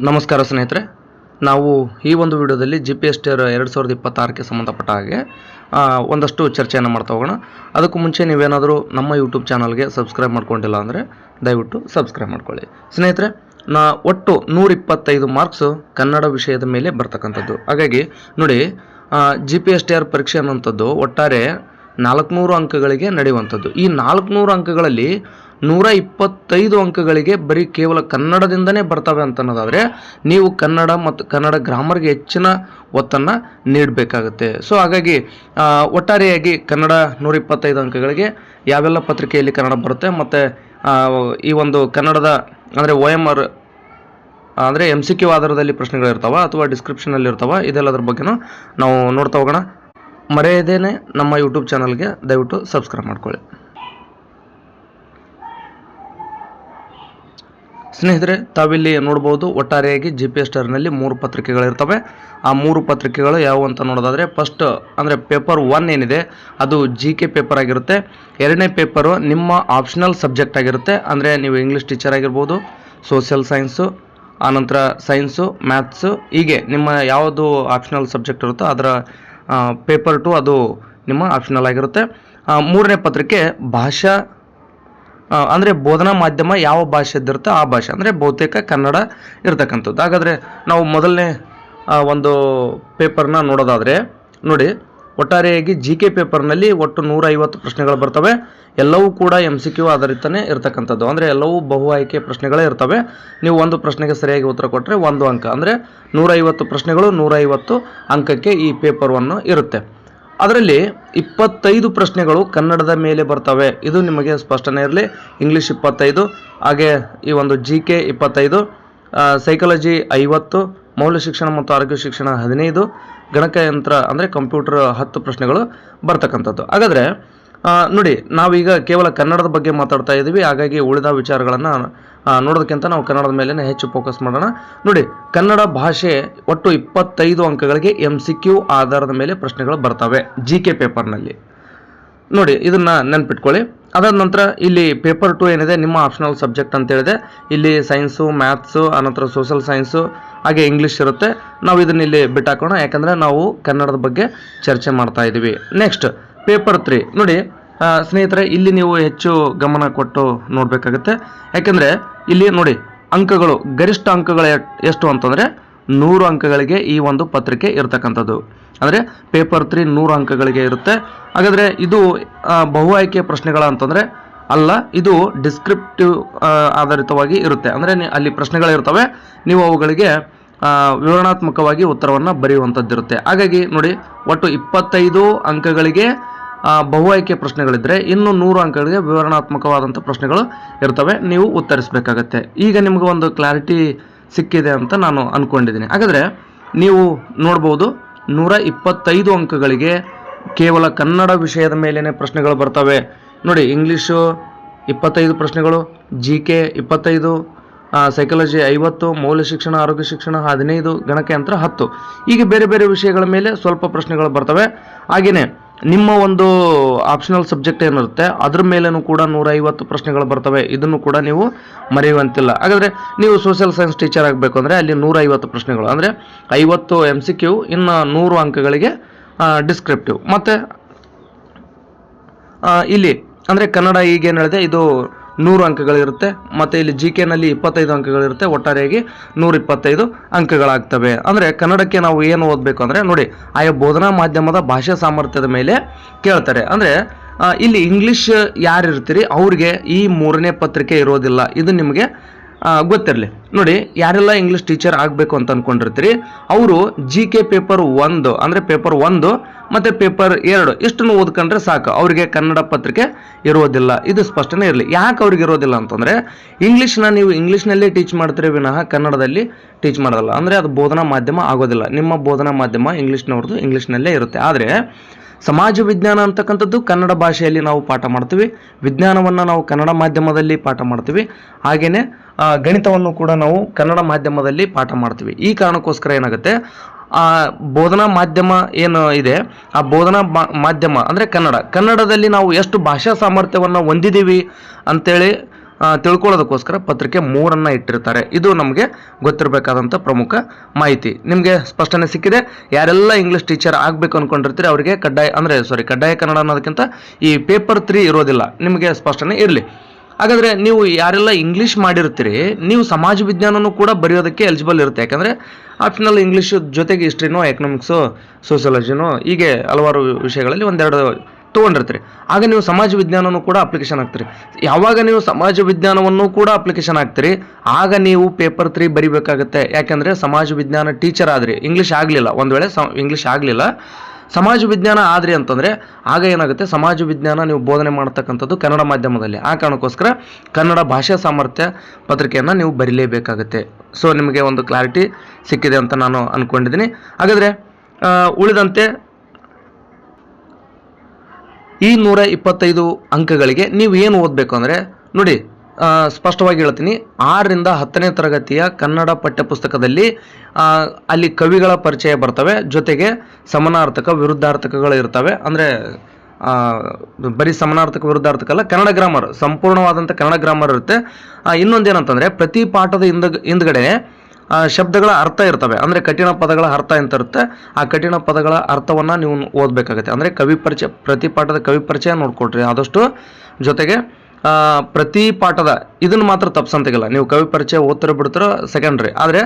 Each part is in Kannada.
ನಮಸ್ಕಾರ ಸ್ನೇಹಿತರೆ, ನಾವು ಈ ಒಂದು ವಿಡಿಯೋದಲ್ಲಿ GPSTR 2026ಕ್ಕೆ ಸಂಬಂಧಪಟ್ಟ ಹಾಗೆ ಒಂದಷ್ಟು ಚರ್ಚೆಯನ್ನು ಮಾಡ್ತಾ ಹೋಗೋಣ. ಅದಕ್ಕೂ ಮುಂಚೆ ನೀವೇನಾದರೂ ನಮ್ಮ ಯೂಟ್ಯೂಬ್ ಚಾನಲ್ಗೆ ಸಬ್ಸ್ಕ್ರೈಬ್ ಮಾಡ್ಕೊಂಡಿಲ್ಲ ಅಂದರೆ ದಯವಿಟ್ಟು ಸಬ್ಸ್ಕ್ರೈಬ್ ಮಾಡ್ಕೊಳ್ಳಿ. ಸ್ನೇಹಿತರೆ, ಒಟ್ಟು 125 ಮಾರ್ಕ್ಸು ಕನ್ನಡ ವಿಷಯದ ಮೇಲೆ ಬರ್ತಕ್ಕಂಥದ್ದು. ಹಾಗಾಗಿ ನೋಡಿ, GPSTR ಪರೀಕ್ಷೆ ಅನ್ನೋಂಥದ್ದು ಒಟ್ಟಾರೆ 400 ಅಂಕಗಳಿಗೆ ನಡೆಯುವಂಥದ್ದು. ಈ 400 ಅಂಕಗಳಲ್ಲಿ 125 ಅಂಕಗಳಿಗೆ ಬರೀ ಕೇವಲ ಕನ್ನಡದಿಂದನೇ ಬರ್ತವೆ ಅಂತ ಅನ್ನೋದಾದರೆ ನೀವು ಕನ್ನಡ ಮತ್ತು ಕನ್ನಡ ಗ್ರಾಮರ್ಗೆ ಹೆಚ್ಚಿನ ಒತ್ತನ್ನು ನೀಡಬೇಕಾಗುತ್ತೆ. ಸೊ ಹಾಗಾಗಿ ಒಟ್ಟಾರೆಯಾಗಿ ಕನ್ನಡ 125 ಅಂಕಗಳಿಗೆ ಯಾವೆಲ್ಲ ಪತ್ರಿಕೆಯಲ್ಲಿ ಕನ್ನಡ ಬರುತ್ತೆ ಮತ್ತು ಈ ಒಂದು ಕನ್ನಡದ ಅಂದರೆ OMR ಅಂದರೆ MCQ ಆಧಾರದಲ್ಲಿ ಪ್ರಶ್ನೆಗಳಿರ್ತಾವ ಅಥವಾ ಡಿಸ್ಕ್ರಿಪ್ಷನಲ್ಲಿ ಇರ್ತಾವ, ಇದೆಲ್ಲದ್ರ ಬಗ್ಗೆನೂ ನಾವು ನೋಡ್ತಾ ಹೋಗೋಣ. ಮರೆಯದೇನೆ ನಮ್ಮ ಯೂಟ್ಯೂಬ್ ಚಾನಲ್ಗೆ ದಯವಿಟ್ಟು ಸಬ್ಸ್ಕ್ರೈಬ್ ಮಾಡ್ಕೊಳ್ಳಿ. ಸ್ನೇಹಿತರೆ, ತಾವಿಲ್ಲಿ ನೋಡ್ಬೋದು ಒಟ್ಟಾರೆಯಾಗಿ GPSTRನಲ್ಲಿ 3 ಪತ್ರಿಕೆಗಳಿರ್ತವೆ. ಆ 3 ಪತ್ರಿಕೆಗಳು ಯಾವುವು ಅಂತ ನೋಡೋದಾದರೆ, ಫಸ್ಟ್ ಅಂದರೆ ಪೇಪರ್ 1 ಏನಿದೆ ಅದು GK ಪೇಪರ್ ಆಗಿರುತ್ತೆ. ಎರಡನೇ ಪೇಪರು ನಿಮ್ಮ ಆಪ್ಷನಲ್ ಸಬ್ಜೆಕ್ಟ್ ಆಗಿರುತ್ತೆ. ಅಂದರೆ ನೀವು ಇಂಗ್ಲೀಷ್ ಟೀಚರ್ ಆಗಿರ್ಬೋದು, ಸೋಷಿಯಲ್ ಸೈನ್ಸು, ಆನಂತರ ಸೈನ್ಸು, ಮ್ಯಾಥ್ಸು, ಹೀಗೆ ನಿಮ್ಮ ಯಾವುದು ಆಪ್ಷನಲ್ ಸಬ್ಜೆಕ್ಟ್ ಇರುತ್ತೋ ಅದರ ಪೇಪರ್ 2 ಅದು ನಿಮ್ಮ ಆಪ್ಷನಲ್ ಆಗಿರುತ್ತೆ. ಮೂರನೇ ಪತ್ರಿಕೆ ಭಾಷಾ ಅಂದರೆ ಬೋಧನಾ ಮಾಧ್ಯಮ ಯಾವ ಭಾಷೆದ್ದಿರುತ್ತೆ ಆ ಭಾಷೆ, ಅಂದರೆ ಬಹುತೇಕ ಕನ್ನಡ ಇರತಕ್ಕಂಥದ್ದು. ಹಾಗಾದರೆ ನಾವು ಮೊದಲನೇ ಒಂದು ಪೇಪರ್ನ ನೋಡೋದಾದರೆ ನೋಡಿ, ಒಟ್ಟಾರೆಯಾಗಿ GK ಪೇಪರ್ನಲ್ಲಿ ಒಟ್ಟು 150 ಪ್ರಶ್ನೆಗಳು ಬರ್ತವೆ. ಎಲ್ಲವೂ ಕೂಡ MCQ ಆಧಾರಿತನೇ ಇರತಕ್ಕಂಥದ್ದು. ಅಂದರೆ ಎಲ್ಲವೂ ಬಹು ಆಯ್ಕೆ ಪ್ರಶ್ನೆಗಳೇ ಇರ್ತವೆ. ನೀವು ಒಂದು ಪ್ರಶ್ನೆಗೆ ಸರಿಯಾಗಿ ಉತ್ತರ ಕೊಟ್ಟರೆ 1 ಅಂಕ, ಅಂದರೆ 150 ಪ್ರಶ್ನೆಗಳು 150 ಅಂಕಕ್ಕೆ ಈ ಪೇಪರ್ 1 ಇರುತ್ತೆ. ಅದರಲ್ಲಿ 25 ಪ್ರಶ್ನೆಗಳು ಕನ್ನಡದ ಮೇಲೆ ಬರ್ತವೆ. ಇದು ನಿಮಗೆ ಸ್ಪಷ್ಟನೆ ಇರಲಿ. ಇಂಗ್ಲೀಷ್ 25, ಹಾಗೆ ಈ ಒಂದು GK 25, ಸೈಕಾಲಜಿ 50, ಮೌಲ್ಯ ಶಿಕ್ಷಣ ಮತ್ತು ಆರೋಗ್ಯ ಶಿಕ್ಷಣ 15, ಗಣಕಯಂತ್ರ ಅಂದರೆ ಕಂಪ್ಯೂಟರ್ 10 ಪ್ರಶ್ನೆಗಳು ಬರ್ತಕ್ಕಂಥದ್ದು. ಹಾಗಾದರೆ ನೋಡಿ, ನಾವೀಗ ಕೇವಲ ಕನ್ನಡದ ಬಗ್ಗೆ ಮಾತಾಡ್ತಾ ಇದ್ದೀವಿ. ಹಾಗಾಗಿ ಉಳಿದ ವಿಚಾರಗಳನ್ನು ನೋಡೋದಕ್ಕಿಂತ ನಾವು ಕನ್ನಡದ ಮೇಲೆ ಹೆಚ್ಚು ಫೋಕಸ್ ಮಾಡೋಣ. ನೋಡಿ, ಕನ್ನಡ ಭಾಷೆ ಒಟ್ಟು 25 ಅಂಕಗಳಿಗೆ MCQ ಆಧಾರದ ಮೇಲೆ ಪ್ರಶ್ನೆಗಳು ಬರ್ತವೆ GK ಪೇಪರ್ನಲ್ಲಿ. ನೋಡಿ, ಇದನ್ನು ನೆನ್ಪಿಟ್ಕೊಳ್ಳಿ. ಅದಾದ ನಂತರ ಇಲ್ಲಿ ಪೇಪರ್ 2 ಏನಿದೆ ನಿಮ್ಮ ಆಪ್ಷನಲ್ ಸಬ್ಜೆಕ್ಟ್ ಅಂತ ಹೇಳಿದೆ. ಇಲ್ಲಿ ಸೈನ್ಸು, ಮ್ಯಾಥ್ಸು, ಆನಂತರ ಸೋಷಿಯಲ್ ಸೈನ್ಸು, ಹಾಗೆ ಇಂಗ್ಲೀಷ್ ಇರುತ್ತೆ. ನಾವು ಇದನ್ನ ಇಲ್ಲಿ ಬಿಟ್ಟಾಕೋಣ, ಯಾಕಂದರೆ ನಾವು ಕನ್ನಡದ ಬಗ್ಗೆ ಚರ್ಚೆ ಮಾಡ್ತಾ ಇದ್ದೀವಿ. ನೆಕ್ಸ್ಟ್ ಪೇಪರ್ 3 ನೋಡಿ ಸ್ನೇಹಿತರೆ, ಇಲ್ಲಿ ನೀವು ಹೆಚ್ಚು ಗಮನ ಕೊಟ್ಟು ನೋಡಬೇಕಾಗುತ್ತೆ. ಯಾಕೆಂದರೆ ಇಲ್ಲಿ ನೋಡಿ, ಅಂಕಗಳು ಗರಿಷ್ಠ ಅಂಕಗಳು ಎಷ್ಟು ಅಂತಂದರೆ 100 ಅಂಕಗಳಿಗೆ ಈ ಒಂದು ಪತ್ರಿಕೆ ಇರತಕ್ಕಂಥದ್ದು. ಅಂದರೆ ಪೇಪರ್ 3 100 ಅಂಕಗಳಿಗೆ ಇರುತ್ತೆ. ಹಾಗಾದರೆ ಇದು ಬಹು ಆಯ್ಕೆ ಪ್ರಶ್ನೆಗಳ ಅಂತಂದರೆ ಅಲ್ಲ, ಇದು ಡಿಸ್ಕ್ರಿಪ್ಟಿವ್ ಆಧಾರಿತವಾಗಿ ಇರುತ್ತೆ. ಅಂದರೆ ಅಲ್ಲಿ ಪ್ರಶ್ನೆಗಳಿರ್ತವೆ, ನೀವು ಅವುಗಳಿಗೆ ವಿವರಣಾತ್ಮಕವಾಗಿ ಉತ್ತರವನ್ನು ಬರೆಯುವಂಥದ್ದಿರುತ್ತೆ. ಹಾಗಾಗಿ ನೋಡಿ, ಒಟ್ಟು 25 ಅಂಕಗಳಿಗೆ ಬಹು ಆಯ್ಕೆ ಪ್ರಶ್ನೆಗಳಿದ್ದರೆ ಇನ್ನು 100 ಅಂಕಗಳಿಗೆ ವಿವರಣಾತ್ಮಕವಾದಂಥ ಪ್ರಶ್ನೆಗಳು ಇರ್ತವೆ, ನೀವು ಉತ್ತರಿಸಬೇಕಾಗತ್ತೆ. ಈಗ ನಿಮಗೆ ಒಂದು ಕ್ಲಾರಿಟಿ ಸಿಕ್ಕಿದೆ ಅಂತ ನಾನು ಅಂದ್ಕೊಂಡಿದ್ದೀನಿ. ಹಾಗಾದರೆ ನೀವು ನೋಡ್ಬೋದು, 125 ಅಂಕಗಳಿಗೆ ಕೇವಲ ಕನ್ನಡ ವಿಷಯದ ಮೇಲೇ ಪ್ರಶ್ನೆಗಳು ಬರ್ತವೆ. ನೋಡಿ, ಇಂಗ್ಲೀಷು 25 ಪ್ರಶ್ನೆಗಳು, GK 25, ಸೈಕಾಲಜಿ 50, ಮೌಲ್ಯ ಶಿಕ್ಷಣ ಆರೋಗ್ಯ ಶಿಕ್ಷಣ 15, ಗಣಕಯಂತ್ರ 10, ಹೀಗೆ ಬೇರೆ ಬೇರೆ ವಿಷಯಗಳ ಮೇಲೆ ಸ್ವಲ್ಪ ಪ್ರಶ್ನೆಗಳು ಬರ್ತವೆ. ಹಾಗೆಯೇ ನಿಮ್ಮ ಒಂದು ಆಪ್ಷನಲ್ ಸಬ್ಜೆಕ್ಟ್ ಏನಿರುತ್ತೆ ಅದ್ರ ಮೇಲೂ ಕೂಡ 150 ಪ್ರಶ್ನೆಗಳು ಬರ್ತವೆ. ಇದನ್ನು ಕೂಡ ನೀವು ಮರೆಯುವಂತಿಲ್ಲ. ಹಾಗಾದರೆ ನೀವು ಸೋಷಿಯಲ್ ಸೈನ್ಸ್ ಟೀಚರ್ ಆಗಬೇಕು ಅಂದರೆ ಅಲ್ಲಿ 150 ಪ್ರಶ್ನೆಗಳು, ಅಂದರೆ 50 MCQ, ಇನ್ನು 100 ಅಂಕಗಳಿಗೆ ಡಿಸ್ಕ್ರಿಪ್ಟಿವ್. ಮತ್ತು ಇಲ್ಲಿ ಅಂದರೆ ಕನ್ನಡ ಈಗೇನು ಹೇಳಿದೆ ಇದು 100 ಅಂಕಗಳಿರುತ್ತೆ. ಮತ್ತು ಇಲ್ಲಿ GKನಲ್ಲಿ 25 ಅಂಕಗಳಿರುತ್ತೆ. ಒಟ್ಟಾರೆಯಾಗಿ 125 ಅಂಕಗಳಾಗ್ತವೆ. ಅಂದರೆ ಕನ್ನಡಕ್ಕೆ ನಾವು ಏನು ಓದಬೇಕು ಅಂದರೆ ನೋಡಿ, ಆಯಾ ಬೋಧನಾ ಮಾಧ್ಯಮದ ಭಾಷಾ ಸಾಮರ್ಥ್ಯದ ಮೇಲೆ ಕೇಳ್ತಾರೆ. ಅಂದರೆ ಇಲ್ಲಿ ಇಂಗ್ಲೀಷ್ ಯಾರು ಇರ್ತೀರಿ ಅವ್ರಿಗೆ ಈ 3ನೇ ಪತ್ರಿಕೆ ಇರೋದಿಲ್ಲ. ಇದು ನಿಮಗೆ ಗೊತ್ತಿರಲಿ. ನೋಡಿ, ಯಾರೆಲ್ಲ ಇಂಗ್ಲೀಷ್ ಟೀಚರ್ ಆಗಬೇಕು ಅಂತ ಅಂದ್ಕೊಂಡಿರ್ತೀರಿ ಅವರು GK ಪೇಪರ್ 1 ಅಂದರೆ ಪೇಪರ್ 1 ಮತ್ತು ಪೇಪರ್ 2 ಇಷ್ಟನ್ನು ಓದ್ಕೊಂಡ್ರೆ ಸಾಕು, ಅವರಿಗೆ ಕನ್ನಡ ಪತ್ರಿಕೆ ಇರೋದಿಲ್ಲ. ಇದು ಸ್ಪಷ್ಟನೆ ಇರಲಿ. ಯಾಕೆ ಅವ್ರಿಗೆ ಇರೋದಿಲ್ಲ ಅಂತಂದರೆ ಇಂಗ್ಲೀಷ್ನ ನೀವು ಇಂಗ್ಲೀಷ್ನಲ್ಲೇ ಟೀಚ್ ಮಾಡ್ತೀರಿ ವಿನಃ ಕನ್ನಡದಲ್ಲಿ ಟೀಚ್ ಮಾಡೋದಲ್ಲ. ಅಂದರೆ ಅದು ಬೋಧನಾ ಮಾಧ್ಯಮ ಆಗೋದಿಲ್ಲ. ನಿಮ್ಮ ಬೋಧನಾ ಮಾಧ್ಯಮ ಇಂಗ್ಲೀಷ್ನವ್ರದ್ದು ಇಂಗ್ಲೀಷ್ನಲ್ಲೇ ಇರುತ್ತೆ. ಆದರೆ ಸಮಾಜ ವಿಜ್ಞಾನ ಅಂತಕ್ಕಂಥದ್ದು ಕನ್ನಡ ಭಾಷೆಯಲ್ಲಿ ನಾವು ಪಾಠ ಮಾಡ್ತೀವಿ, ವಿಜ್ಞಾನವನ್ನು ನಾವು ಕನ್ನಡ ಮಾಧ್ಯಮದಲ್ಲಿ ಪಾಠ ಮಾಡ್ತೀವಿ, ಹಾಗೆಯೇ ಗಣಿತವನ್ನು ಕೂಡ ನಾವು ಕನ್ನಡ ಮಾಧ್ಯಮದಲ್ಲಿ ಪಾಠ ಮಾಡ್ತೀವಿ. ಈ ಕಾರಣಕ್ಕೋಸ್ಕರ ಏನಾಗುತ್ತೆ, ಬೋಧನಾ ಮಾಧ್ಯಮ ಏನು ಇದೆ ಆ ಬೋಧನಾ ಮಾಧ್ಯಮ ಅಂದರೆ ಕನ್ನಡದಲ್ಲಿ ನಾವು ಎಷ್ಟು ಭಾಷಾ ಸಾಮರ್ಥ್ಯವನ್ನು ಹೊಂದಿದ್ದೀವಿ ಅಂತೇಳಿ ತಿಳ್ಕೊಳ್ಳೋದಕ್ಕೋಸ್ಕರ ಪತ್ರಿಕೆ 3 ಇಟ್ಟಿರ್ತಾರೆ. ಇದು ನಮಗೆ ಗೊತ್ತಿರಬೇಕಾದಂಥ ಪ್ರಮುಖ ಮಾಹಿತಿ. ನಿಮಗೆ ಸ್ಪಷ್ಟನೆ ಸಿಕ್ಕಿದೆ. ಯಾರೆಲ್ಲ ಇಂಗ್ಲೀಷ್ ಟೀಚರ್ ಆಗಬೇಕು ಅಂದ್ಕೊಂಡಿರ್ತೀರಿ ಅವರಿಗೆ ಕಡ್ಡಾಯ ಕನ್ನಡ ಅನ್ನೋದಕ್ಕಿಂತ ಈ ಪೇಪರ್ 3 ಇರೋದಿಲ್ಲ, ನಿಮಗೆ ಸ್ಪಷ್ಟನೆ ಇರಲಿ. ಹಾಗಾದರೆ ನೀವು ಯಾರೆಲ್ಲ ಇಂಗ್ಲೀಷ್ ಮಾಡಿರ್ತೀರಿ ನೀವು ಸಮಾಜ ವಿಜ್ಞಾನನೂ ಕೂಡ ಬರೆಯೋದಕ್ಕೆ ಎಲಿಜಿಬಲ್ ಇರುತ್ತೆ. ಯಾಕಂದರೆ ಆಪ್ಷನಲ್ ಇಂಗ್ಲೀಷ್ ಜೊತೆಗೆ ಹಿಸ್ಟ್ರಿನೋ ಎಕನಾಮಿಕ್ಸೋ ಸೋಷಿಯಾಲಜಿನೋ ಹೀಗೆ ಹಲವಾರು ವಿಷಯಗಳಲ್ಲಿ ಒಂದೆರಡು ತೊಗೊಂಡಿರ್ತೀರಿ. ಆಗ ನೀವು ಸಮಾಜ ವಿಜ್ಞಾನನೂ ಕೂಡ ಅಪ್ಲಿಕೇಶನ್ ಹಾಕ್ತೀರಿ. ಯಾವಾಗ ನೀವು ಸಮಾಜ ವಿಜ್ಞಾನವನ್ನು ಕೂಡ ಅಪ್ಲಿಕೇಶನ್ ಹಾಕ್ತೀರಿ ಆಗ ನೀವು ಪೇಪರ್ 3 ಬರಿಬೇಕಾಗುತ್ತೆ. ಯಾಕೆಂದರೆ ಸಮಾಜ ವಿಜ್ಞಾನ ಟೀಚರ್ ಆದ್ರಿ, ಇಂಗ್ಲೀಷ್ ಆಗಲಿಲ್ಲ, ಒಂದು ವೇಳೆ ಇಂಗ್ಲೀಷ್ ಆಗಲಿಲ್ಲ ಸಮಾಜ ವಿಜ್ಞಾನ ಆದ್ರಿ ಅಂತಂದರೆ ಆಗ ಏನಾಗುತ್ತೆ, ಸಮಾಜ ವಿಜ್ಞಾನ ನೀವು ಬೋಧನೆ ಮಾಡ್ತಕ್ಕಂಥದ್ದು ಕನ್ನಡ ಮಾಧ್ಯಮದಲ್ಲಿ. ಆ ಕಾರಣಕ್ಕೋಸ್ಕರ ಕನ್ನಡ ಭಾಷಾ ಸಾಮರ್ಥ್ಯ ಪತ್ರಿಕೆಯನ್ನು ನೀವು ಬರೀಲೇಬೇಕಾಗುತ್ತೆ. ಸೊ ನಿಮಗೆ ಒಂದು ಕ್ಲಾರಿಟಿ ಸಿಕ್ಕಿದೆ ಅಂತ ನಾನು ಅಂದ್ಕೊಂಡಿದ್ದೀನಿ. ಹಾಗಾದರೆ ಉಳಿದಂತೆ ಈ 125 ಅಂಕಗಳಿಗೆ ನೀವು ಏನು ಓದಬೇಕು ಅಂದರೆ ನೋಡಿ, ಸ್ಪಷ್ಟವಾಗಿ ಹೇಳ್ತೀನಿ. 6ರಿಂದ 10ನೇ ತರಗತಿಯ ಕನ್ನಡ ಪಠ್ಯಪುಸ್ತಕದಲ್ಲಿ ಅಲ್ಲಿ ಕವಿಗಳ ಪರಿಚಯ ಬರ್ತವೆ, ಜೊತೆಗೆ ಸಮಾನಾರ್ಥಕ ವಿರುದ್ಧಾರ್ಥಕಗಳು ಇರ್ತವೆ. ಅಂದರೆ ಬರೀ ಸಮಾನಾರ್ಥಕ ವಿರುದ್ಧಾರ್ಥಕ ಅಲ್ಲ, ಕನ್ನಡ ಗ್ರಾಮರ್, ಸಂಪೂರ್ಣವಾದಂಥ ಕನ್ನಡ ಗ್ರಾಮರ್ ಇರುತ್ತೆ. ಇನ್ನೊಂದೇನಂತಂದರೆ ಪ್ರತಿ ಪಾಠದ ಹಿಂದ್ಗಡೆ ಶಬ್ದಗಳ ಅರ್ಥ ಇರ್ತವೆ. ಅಂದರೆ ಕಠಿಣ ಪದಗಳ ಅರ್ಥ ಅಂತ ಇರುತ್ತೆ. ಆ ಕಠಿಣ ಪದಗಳ ಅರ್ಥವನ್ನು ನೀವು ಓದಬೇಕಾಗುತ್ತೆ. ಅಂದರೆ ಕವಿ ಪರಿಚಯ, ಪ್ರತಿ ಪಾಠದ ಕವಿ ಪರಿಚಯ ನೋಡ್ಕೊಳ್ರಿ ಆದಷ್ಟು. ಜೊತೆಗೆ ಪ್ರತಿ ಪಾಠದ ಇದನ್ನು ಮಾತ್ರ ತಪ್ಪಿಸಂತಿಲ್ಲ, ನೀವು ಕವಿ ಪರಿಚಯ ಓದ್ತಿರೋ ಬಿಡ್ತಿರೋ ಸೆಕೆಂಡ್ರಿ, ಆದರೆ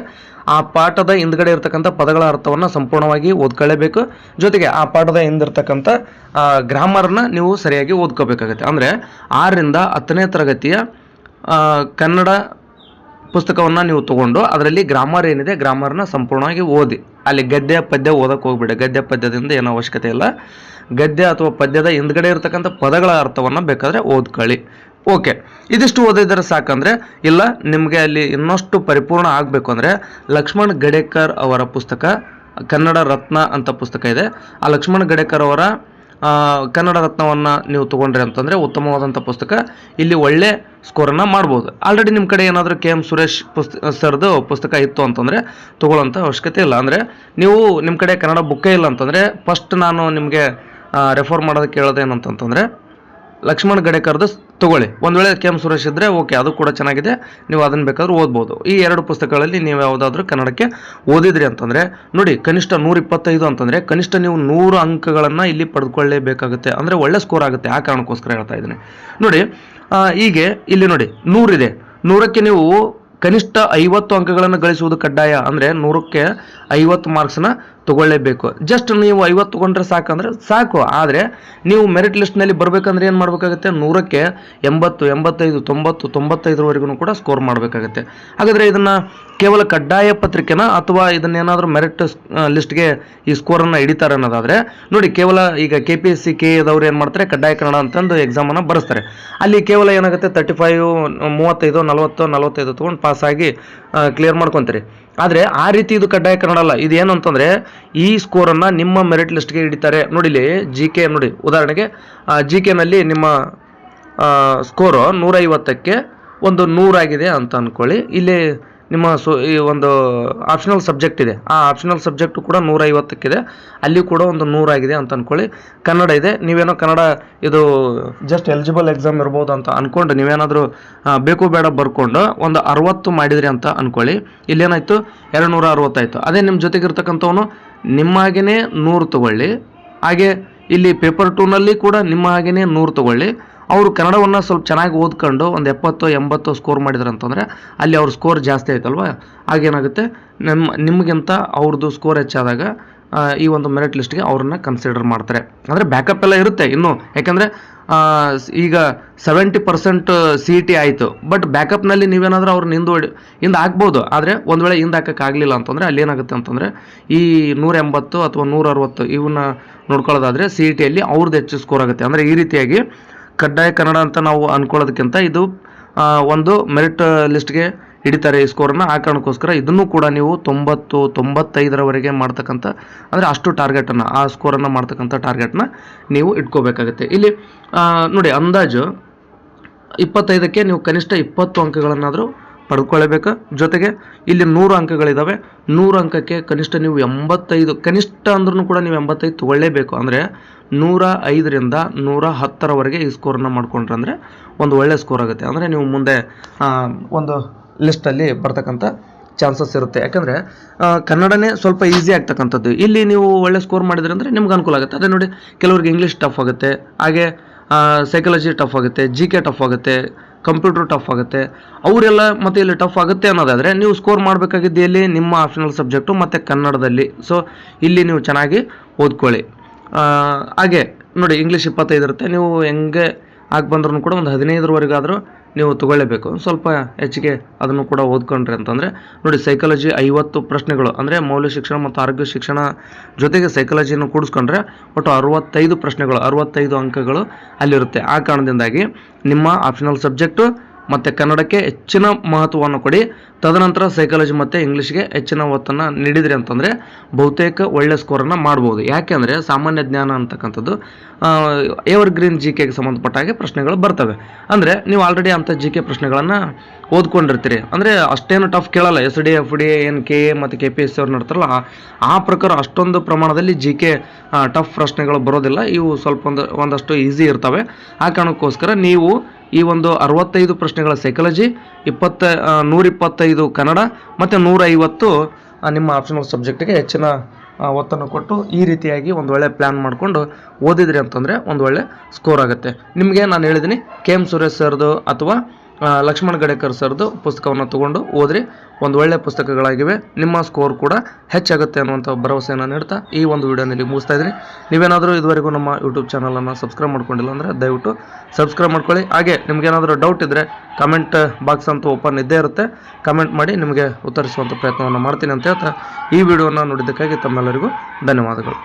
ಆ ಪಾಠದ ಹಿಂದ್ಗಡೆ ಇರ್ತಕ್ಕಂಥ ಪದಗಳ ಅರ್ಥವನ್ನು ಸಂಪೂರ್ಣವಾಗಿ ಓದ್ಕೊಳ್ಳೇಬೇಕು. ಜೊತೆಗೆ ಆ ಪಾಠದ ಹಿಂದಿರ್ತಕ್ಕಂಥ ಗ್ರಾಮರ್ನ ನೀವು ಸರಿಯಾಗಿ ಓದ್ಕೋಬೇಕಾಗುತ್ತೆ. ಅಂದರೆ 6ರಿಂದ 10ನೇ ತರಗತಿಯ ಕನ್ನಡ ಪುಸ್ತಕವನ್ನು ನೀವು ತೊಗೊಂಡು ಅದರಲ್ಲಿ ಗ್ರಾಮರ್ ಏನಿದೆ ಗ್ರಾಮರ್ನ ಸಂಪೂರ್ಣವಾಗಿ ಓದಿ. ಅಲ್ಲಿ ಗದ್ಯ ಪದ್ಯ ಓದಕ್ಕೆ ಹೋಗ್ಬೇಡಿ, ಗದ್ಯ ಪದ್ಯದಿಂದ ಏನೋ ಅವಶ್ಯಕತೆ ಇಲ್ಲ. ಗದ್ಯ ಅಥವಾ ಪದ್ಯದ ಹಿಂದ್ಗಡೆ ಇರತಕ್ಕಂಥ ಪದಗಳ ಅರ್ಥವನ್ನು ಬೇಕಾದರೆ ಓದ್ಕೊಳ್ಳಿ. ಓಕೆ, ಇದಿಷ್ಟು ಓದಿದರೆ ಸಾಕಂದರೆ ಇಲ್ಲ, ನಿಮಗೆ ಅಲ್ಲಿ ಇನ್ನಷ್ಟು ಪರಿಪೂರ್ಣ ಆಗಬೇಕು ಅಂದರೆ ಲಕ್ಷ್ಮಣ್ ಗಡೇಕರ್ ಅವರ ಪುಸ್ತಕ ಕನ್ನಡ ರತ್ನ ಅಂತ ಪುಸ್ತಕ ಇದೆ. ಆ ಲಕ್ಷ್ಮಣ್ ಗಡೇಕರ್ ಅವರ ಕನ್ನಡ ರತ್ನವನ್ನು ನೀವು ತೊಗೊಂಡ್ರಿ ಅಂತಂದರೆ ಉತ್ತಮವಾದಂಥ ಪುಸ್ತಕ. ಇಲ್ಲಿ ಒಳ್ಳೆ ಸ್ಕೋರನ್ನು ಮಾಡ್ಬೋದು. ಆಲ್ರೆಡಿ ನಿಮ್ಮ ಕಡೆ ಏನಾದರೂ KM ಸುರೇಶ್ ಸರ್ದು ಪುಸ್ತಕ ಇತ್ತು ಅಂತಂದರೆ ತೊಗೊಳ್ಳೋಂಥ ಅವಶ್ಯಕತೆ ಇಲ್ಲ. ಅಂದರೆ ನೀವು ನಿಮ್ಮ ಕಡೆ ಕನ್ನಡ ಬುಕ್ಕೇ ಇಲ್ಲ ಅಂತಂದರೆ ಫಸ್ಟ್ ನಾನು ನಿಮಗೆ ರೆಫರ್ ಮಾಡೋದಕ್ಕೆ ಹೇಳೋದೇನಂತಂದರೆ ಲಕ್ಷ್ಮಣ್ ಗಡೇಕರ್ದು ತೊಗೊಳ್ಳಿ. ಒಂದು ವೇಳೆ KM ಸುರೇಶ್ ಇದ್ದರೆ ಓಕೆ, ಅದು ಕೂಡ ಚೆನ್ನಾಗಿದೆ, ನೀವು ಅದನ್ನು ಬೇಕಾದ್ರೂ ಓದ್ಬೋದು. ಈ 2 ಪುಸ್ತಕಗಳಲ್ಲಿ ನೀವು ಯಾವುದಾದ್ರೂ ಕನ್ನಡಕ್ಕೆ ಓದಿದ್ರಿ ಅಂತಂದರೆ ನೋಡಿ, ಕನಿಷ್ಠ 125 ಅಂತಂದರೆ ಕನಿಷ್ಠ ನೀವು 100 ಅಂಕಗಳನ್ನು ಇಲ್ಲಿ ಪಡೆದುಕೊಳ್ಳೇಬೇಕಾಗುತ್ತೆ. ಅಂದರೆ ಒಳ್ಳೆ ಸ್ಕೋರ್ ಆಗುತ್ತೆ. ಆ ಕಾರಣಕ್ಕೋಸ್ಕರ ಹೇಳ್ತಾ ಇದ್ದೀನಿ ನೋಡಿ. ಹೀಗೆ ಇಲ್ಲಿ ನೋಡಿ 100 ಇದೆ, 100ಕ್ಕೆ ನೀವು ಕನಿಷ್ಠ 50 ಅಂಕಗಳನ್ನು ಗಳಿಸುವುದು ಕಡ್ಡಾಯ. ಅಂದರೆ 100ಕ್ಕೆ 50 ಮಾರ್ಕ್ಸ್ನ ತೊಗೊಳ್ಳೇಬೇಕು. ಜಸ್ಟ್ ನೀವು 50 ತೊಗೊಂಡ್ರೆ ಸಾಕಂದ್ರೆ ಸಾಕು. ಆದರೆ ನೀವು ಮೆರಿಟ್ ಲಿಸ್ಟ್ನಲ್ಲಿ ಬರಬೇಕಂದ್ರೆ ಏನು ಮಾಡಬೇಕಾಗುತ್ತೆ, 100ಕ್ಕೆ 80, 85, 90, 95ವರೆಗೂ ಕೂಡ ಸ್ಕೋರ್ ಮಾಡಬೇಕಾಗುತ್ತೆ. ಹಾಗಾದರೆ ಇದನ್ನು ಕೇವಲ ಕಡ್ಡಾಯ ಪತ್ರಿಕೆನ ಅಥವಾ ಇದನ್ನೇನಾದರೂ ಮೆರಿಟ್ ಲಿಸ್ಟ್ಗೆ ಈ ಸ್ಕೋರನ್ನು ಹಿಡಿತಾರೆ ಅನ್ನೋದಾದರೆ ನೋಡಿ, ಕೇವಲ ಈಗ KPSC KA ಏನು ಮಾಡ್ತಾರೆ, ಕಡ್ಡಾಯ ಕನ್ನಡ ಅಂತಂದು ಎಕ್ಸಾಮನ್ನು ಬರೆಸ್ತಾರೆ. ಅಲ್ಲಿ ಕೇವಲ ಏನಾಗುತ್ತೆ 35, 35, 40, 45 ತೊಗೊಂಡು ಪಾಸಾಗಿ ಕ್ಲಿಯರ್ ಮಾಡ್ಕೊತೀರಿ. ಆದರೆ ಆ ರೀತಿ ಇದು ಕಡ್ಡಾಯ ಕನ್ನಡ ಅಲ್ಲ. ಇದೇನು ಅಂತಂದರೆ ಈ ಸ್ಕೋರನ್ನು ನಿಮ್ಮ ಮೆರಿಟ್ ಲಿಸ್ಟ್ಗೆ ಹಿಡಿತಾರೆ. ನೋಡಿ ಇಲ್ಲಿ GK ನೋಡಿ, ಉದಾಹರಣೆಗೆ GKನಲ್ಲಿ ನಿಮ್ಮ ಸ್ಕೋರು 150ಕ್ಕೆ ಒಂದು 100 ಆಗಿದೆ ಅಂತ ಅಂದ್ಕೊಳ್ಳಿ. ಇಲ್ಲಿ ನಿಮ್ಮ ಈ ಒಂದು ಆಪ್ಷನಲ್ ಸಬ್ಜೆಕ್ಟ್ ಇದೆ, ಆ ಆಪ್ಷನಲ್ ಸಬ್ಜೆಕ್ಟು ಕೂಡ 150ಕ್ಕಿದೆ, ಅಲ್ಲಿ ಕೂಡ ಒಂದು 100 ಆಗಿದೆ ಅಂತ ಅಂದ್ಕೊಳ್ಳಿ. ಕನ್ನಡ ಇದೆ, ನೀವೇನೋ ಕನ್ನಡ ಇದು ಜಸ್ಟ್ ಎಲಿಜಿಬಲ್ ಎಕ್ಸಾಮ್ ಇರ್ಬೋದು ಅಂತ ಅಂದ್ಕೊಂಡು ನೀವೇನಾದರೂ ಬೇಕು ಬೇಡ ಬರ್ಕೊಂಡು ಒಂದು 60 ಮಾಡಿದ್ರಿ ಅಂತ ಅಂದ್ಕೊಳ್ಳಿ. ಇಲ್ಲೇನಾಯಿತು 260 ಆಯಿತು. ಅದೇ ನಿಮ್ಮ ಜೊತೆಗಿರ್ತಕ್ಕಂಥವನು ನಿಮ್ಮ ಹಾಗೆಯೇ 100 ತೊಗೊಳ್ಳಿ. ಹಾಗೆ ಇಲ್ಲಿ ಪೇಪರ್ 2ನಲ್ಲಿ ಕೂಡ ನಿಮ್ಮ ಹಾಗೆಯೇ 100 ತೊಗೊಳ್ಳಿ. ಅವರು ಕನ್ನಡವನ್ನು ಸ್ವಲ್ಪ ಚೆನ್ನಾಗಿ ಓದ್ಕೊಂಡು ಒಂದು 70, 80 ಸ್ಕೋರ್ ಮಾಡಿದ್ರು ಅಂತಂದರೆ ಅಲ್ಲಿ ಅವ್ರ ಸ್ಕೋರ್ ಜಾಸ್ತಿ ಆಯ್ತಲ್ವ. ಆಗೇನಾಗುತ್ತೆ, ನಿಮಗಿಂತ ಅವ್ರದ್ದು ಸ್ಕೋರ್ ಹೆಚ್ಚಾದಾಗ ಈ ಒಂದು ಮೆರಿಟ್ ಲಿಸ್ಟ್ಗೆ ಅವ್ರನ್ನ ಕನ್ಸಿಡರ್ ಮಾಡ್ತಾರೆ. ಅಂದರೆ ಬ್ಯಾಕಪ್ ಎಲ್ಲ ಇರುತ್ತೆ ಇನ್ನೂ. ಯಾಕೆಂದರೆ ಈಗ 70% CET ಆಯಿತು, ಬಟ್ ಬ್ಯಾಕಪ್ನಲ್ಲಿ ನೀವೇನಾದರೂ ಅವ್ರನ್ನ ಹಿಂದೆ ಹಾಕ್ಬೋದು. ಆದರೆ ಒಂದು ವೇಳೆ ಹಿಂದೆ ಹಾಕೋಕ್ಕಾಗಲಿಲ್ಲ ಅಂತಂದರೆ ಅಲ್ಲಿ ಏನಾಗುತ್ತೆ ಅಂತಂದರೆ ಈ 180 ಅಥವಾ 160 ಇವನ್ನ ನೋಡ್ಕೊಳ್ಳೋದಾದರೆ CETಯಲ್ಲಿ ಅವ್ರದ್ದು ಹೆಚ್ಚು ಸ್ಕೋರ್ ಆಗುತ್ತೆ. ಅಂದರೆ ಈ ರೀತಿಯಾಗಿ ಕಡ್ಡಾಯ ಕನ್ನಡ ಅಂತ ನಾವು ಅಂದ್ಕೊಳ್ಳೋದಕ್ಕಿಂತ ಇದು ಒಂದು ಮೆರಿಟ್ ಲಿಸ್ಟ್ಗೆ ಹಿಡಿತಾರೆ ಈ ಸ್ಕೋರನ್ನು. ಆ ಕಾರಣಕ್ಕೋಸ್ಕರ ಇದನ್ನು ಕೂಡ ನೀವು 90, 95ರವರೆಗೆ ಮಾಡ್ತಕ್ಕಂಥ, ಅಂದರೆ ಅಷ್ಟು ಟಾರ್ಗೆಟನ್ನು, ಆ ಸ್ಕೋರನ್ನು ಮಾಡ್ತಕ್ಕಂಥ ಟಾರ್ಗೆಟ್ನ ನೀವು ಇಟ್ಕೋಬೇಕಾಗುತ್ತೆ. ಇಲ್ಲಿ ನೋಡಿ, ಅಂದಾಜು 25ಕ್ಕೆ ನೀವು ಕನಿಷ್ಠ 20 ಅಂಕಗಳನ್ನಾದರೂ ಪಡ್ಕೊಳ್ಳೇಬೇಕು. ಜೊತೆಗೆ ಇಲ್ಲಿ 100 ಅಂಕಗಳಿದ್ದಾವೆ. 100 ಅಂಕಕ್ಕೆ ಕನಿಷ್ಠ ನೀವು 85, ಕನಿಷ್ಠ ಅಂದ್ರೂ ಕೂಡ ನೀವು 85 ತೊಗೊಳ್ಳೇಬೇಕು. ಅಂದರೆ 105ರಿಂದ 110ರವರೆಗೆ ಈ ಸ್ಕೋರನ್ನು ಮಾಡ್ಕೊಂಡ್ರೆ ಅಂದರೆ ಒಂದು ಒಳ್ಳೆ ಸ್ಕೋರ್ ಆಗುತ್ತೆ. ಅಂದರೆ ನೀವು ಮುಂದೆ ಒಂದು ಲಿಸ್ಟಲ್ಲಿ ಬರ್ತಕ್ಕಂಥ ಚಾನ್ಸಸ್ ಇರುತ್ತೆ. ಯಾಕಂದರೆ ಕನ್ನಡನೇ ಸ್ವಲ್ಪ ಈಸಿ ಆಗ್ತಕ್ಕಂಥದ್ದು. ಇಲ್ಲಿ ನೀವು ಒಳ್ಳೆ ಸ್ಕೋರ್ ಮಾಡಿದ್ರಿ ಅಂದರೆ ನಿಮ್ಗೆ ಅನುಕೂಲ ಆಗುತ್ತೆ. ಅದೇ ನೋಡಿ, ಕೆಲವರಿಗೆ ಇಂಗ್ಲೀಷ್ ಟಫ್ ಆಗುತ್ತೆ, ಹಾಗೆ ಸೈಕಾಲಜಿ ಟಫ್ ಆಗುತ್ತೆ, GK ಟಫ್ ಆಗುತ್ತೆ, ಕಂಪ್ಯೂಟರ್ ಟಫ್ ಆಗುತ್ತೆ. ಅವರೆಲ್ಲ ಮತ್ತು ಇಲ್ಲಿ ಟಫ್ ಆಗುತ್ತೆ ಅನ್ನೋದಾದರೆ ನೀವು ಸ್ಕೋರ್ ಮಾಡಬೇಕಾಗಿದ್ದು ಎಲ್ಲಿ, ನಿಮ್ಮ ಆಪ್ಷನಲ್ ಸಬ್ಜೆಕ್ಟು ಮತ್ತು ಕನ್ನಡದಲ್ಲಿ. ಸೊ ಇಲ್ಲಿ ನೀವು ಚೆನ್ನಾಗಿ ಓದ್ಕೊಳ್ಳಿ. ಹಾಗೆ ನೋಡಿ, ಇಂಗ್ಲೀಷ್ 25 ಇರುತ್ತೆ. ನೀವು ಹೆಂಗೆ ಆಗಿ ಬಂದ್ರೂ ಕೂಡ ಒಂದು 15ರವರೆಗಾದರೂ ನೀವು ತೊಗೊಳ್ಳೇಬೇಕು. ಸ್ವಲ್ಪ ಹೆಚ್ಚಿಗೆ ಅದನ್ನು ಕೂಡ ಓದ್ಕೊಂಡ್ರಿ ಅಂತಂದರೆ ನೋಡಿ, ಸೈಕಾಲಜಿ 50 ಪ್ರಶ್ನೆಗಳು, ಅಂದರೆ ಮೌಲ್ಯ ಶಿಕ್ಷಣ ಮತ್ತು ಆರೋಗ್ಯ ಶಿಕ್ಷಣ ಜೊತೆಗೆ ಸೈಕಾಲಜಿಯನ್ನು ಕೂಡಿಸ್ಕೊಂಡ್ರೆ ಒಟ್ಟು 65 ಪ್ರಶ್ನೆಗಳು, 65 ಅಂಕಗಳು ಅಲ್ಲಿರುತ್ತೆ. ಆ ಕಾರಣದಿಂದಾಗಿ ನಿಮ್ಮ ಆಪ್ಷನಲ್ ಸಬ್ಜೆಕ್ಟು ಮತ್ತು ಕನ್ನಡಕ್ಕೆ ಹೆಚ್ಚಿನ ಮಹತ್ವವನ್ನು ಕೊಡಿ. ತದನಂತರ ಸೈಕಾಲಜಿ ಮತ್ತು ಇಂಗ್ಲೀಷ್ಗೆ ಹೆಚ್ಚಿನ ಒತ್ತನ್ನು ನೀಡಿದ್ರಿ ಅಂತಂದರೆ ಬಹುತೇಕ ಒಳ್ಳೆ ಸ್ಕೋರನ್ನು ಮಾಡ್ಬೋದು. ಯಾಕೆಂದರೆ ಸಾಮಾನ್ಯ ಜ್ಞಾನ ಅಂತಕ್ಕಂಥದ್ದು ಎವರ್ ಗ್ರೀನ್ GKಗೆ ಸಂಬಂಧಪಟ್ಟ ಹಾಗೆ ಪ್ರಶ್ನೆಗಳು ಬರ್ತವೆ. ಅಂದರೆ ನೀವು ಆಲ್ರೆಡಿ ಅಂಥ GK ಪ್ರಶ್ನೆಗಳನ್ನು ಓದ್ಕೊಂಡಿರ್ತೀರಿ. ಅಂದರೆ ಅಷ್ಟೇನು ಟಫ್ ಕೇಳಲ್ಲ. SD, FD, NKA ಮತ್ತು KPSC ಅವ್ರು ನೋಡ್ತಾರಲ್ಲ, ಆ ಪ್ರಕಾರ ಅಷ್ಟೊಂದು ಪ್ರಮಾಣದಲ್ಲಿ GK ಟಫ್ ಪ್ರಶ್ನೆಗಳು ಬರೋದಿಲ್ಲ. ಇವು ಸ್ವಲ್ಪ ಒಂದಷ್ಟು ಈಸಿ ಇರ್ತವೆ. ಆ ಕಾರಣಕ್ಕೋಸ್ಕರ ನೀವು ಈ ಒಂದು 65 ಪ್ರಶ್ನೆಗಳ ಸೈಕಾಲಜಿ, 125 ಕನ್ನಡ ಮತ್ತು 150 ನಿಮ್ಮ ಆಪ್ಷನಲ್ ಸಬ್ಜೆಕ್ಟಿಗೆ ಹೆಚ್ಚಿನ ಒತ್ತನ್ನು ಕೊಟ್ಟು ಈ ರೀತಿಯಾಗಿ ಒಂದು ಒಳ್ಳೆ ಪ್ಲ್ಯಾನ್ ಮಾಡಿಕೊಂಡು ಓದಿದ್ರಿ ಅಂತಂದರೆ ಒಂದು ಒಳ್ಳೆ ಸ್ಕೋರ್ ಆಗುತ್ತೆ. ನಿಮಗೆ ನಾನು ಹೇಳಿದ್ದೀನಿ, KM ಸುರೇಶ್ ಸರ್ದು ಅಥವಾ ಲಕ್ಷ್ಮಣ್ ಗಡೇಕರ್ ಸರ್ದು ಪುಸ್ತಕವನ್ನು ತೊಗೊಂಡು ಓದ್ರಿ. ಒಂದು ಒಳ್ಳೆಯ ಪುಸ್ತಕಗಳಾಗಿವೆ. ನಿಮ್ಮ ಸ್ಕೋರ್ ಕೂಡ ಹೆಚ್ಚಾಗುತ್ತೆ ಅನ್ನುವಂಥ ಭರವಸೆಯನ್ನು ನೀಡ್ತಾ ಈ ಒಂದು ವಿಡಿಯೋನಲ್ಲಿ ಮುಗಿಸ್ತಾ ಇದ್ದೀನಿ. ನೀವೇನಾದರೂ ಇದುವರೆಗೂ ನಮ್ಮ ಯೂಟ್ಯೂಬ್ ಚಾನಲನ್ನು ಸಬ್ಸ್ಕ್ರೈಬ್ ಮಾಡ್ಕೊಂಡಿಲ್ಲ ಅಂದರೆ ದಯವಿಟ್ಟು ಸಬ್ಸ್ಕ್ರೈಬ್ ಮಾಡ್ಕೊಳ್ಳಿ. ಹಾಗೆ ನಿಮಗೇನಾದರೂ ಡೌಟ್ ಇದ್ದರೆ ಕಮೆಂಟ್ ಬಾಕ್ಸ್ ಅಂತೂ ಓಪನ್ ಇದ್ದೇ ಇರುತ್ತೆ. ಕಮೆಂಟ್ ಮಾಡಿ ನಿಮಗೆ ಉತ್ತರಿಸುವಂಥ ಪ್ರಯತ್ನವನ್ನು ಮಾಡ್ತೀನಿ ಅಂತ ಹೇಳ್ತಾ ಈ ವಿಡಿಯೋನ ನೋಡಿದ್ದಕ್ಕಾಗಿ ತಮ್ಮೆಲ್ಲರಿಗೂ ಧನ್ಯವಾದಗಳು.